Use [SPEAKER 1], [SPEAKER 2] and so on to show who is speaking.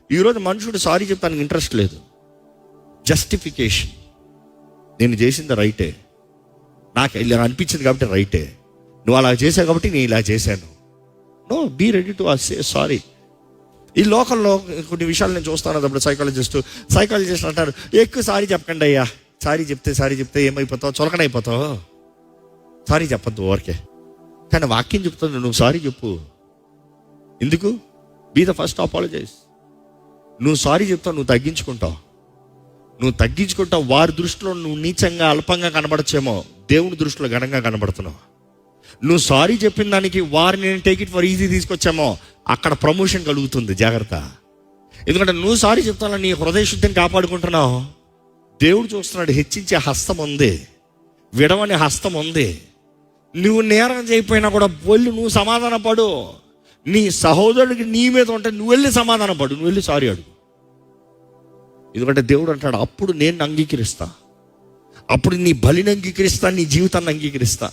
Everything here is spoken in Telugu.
[SPEAKER 1] ఈరోజు మనుషుడు సారీ చెప్తానికి ఇంట్రెస్ట్ లేదు. జస్టిఫికేషన్, నేను చేసింది రైటే, నాకు ఇలా అనిపించింది కాబట్టి రైటే, నువ్వు అలా చేసావు కాబట్టి నేను ఇలా చేశాను. No, be ready to say sorry. ఈ లోకంలో కొన్ని విషయాలు నేను చూస్తాను. అప్పుడు సైకాలజిస్ట్ అంటారు, ఎక్కువ సారీ చెప్పకండి అయ్యా, సారీ చెప్తే ఏమైపోతావు, చులకనైపోతావు, సారీ చెప్పద్దు ఓరికే. కానీ వాక్యం చెప్తుంది, నువ్వు సారీ చెప్పు. ఎందుకు? Be the first apologize. నువ్వు సారీ చెప్తావు, నువ్వు తగ్గించుకుంటావు. వారి దృష్టిలో నువ్వు నీచంగా అల్పంగా కనబడచ్చేమో, దేవుని దృష్టిలో ఘనంగా కనబడుతున్నావు. నువ్వు సారీ చెప్పిన దానికి వారిని నేను టేక్ ఇట్ ఫర్ ఈజీ తీసుకొచ్చామో, అక్కడ ప్రమోషన్ కలుగుతుంది. జాగ్రత్త. ఎందుకంటే నువ్వు సారీ చెప్తానని నీ హృదయ శుద్ధిని కాపాడుకుంటున్నావు. దేవుడు చూస్తున్నాడు, హెచ్చించే హస్తం ఉంది, విడవని హస్తం ఉంది. నువ్వు నేరం చేయకపోయినా కూడా వెళ్ళి నువ్వు సమాధాన పడు. నీ సహోదరుడికి నీ మీద ఉంటే నువ్వు వెళ్ళి సమాధాన పడు, నువ్వు వెళ్ళి సారీ అడుగు. ఎందుకంటే దేవుడు అంటాడు, అప్పుడు నేను అంగీకరిస్తా, అప్పుడు నీ బలిని అంగీకరిస్తా, నీ జీవితాన్ని అంగీకరిస్తా.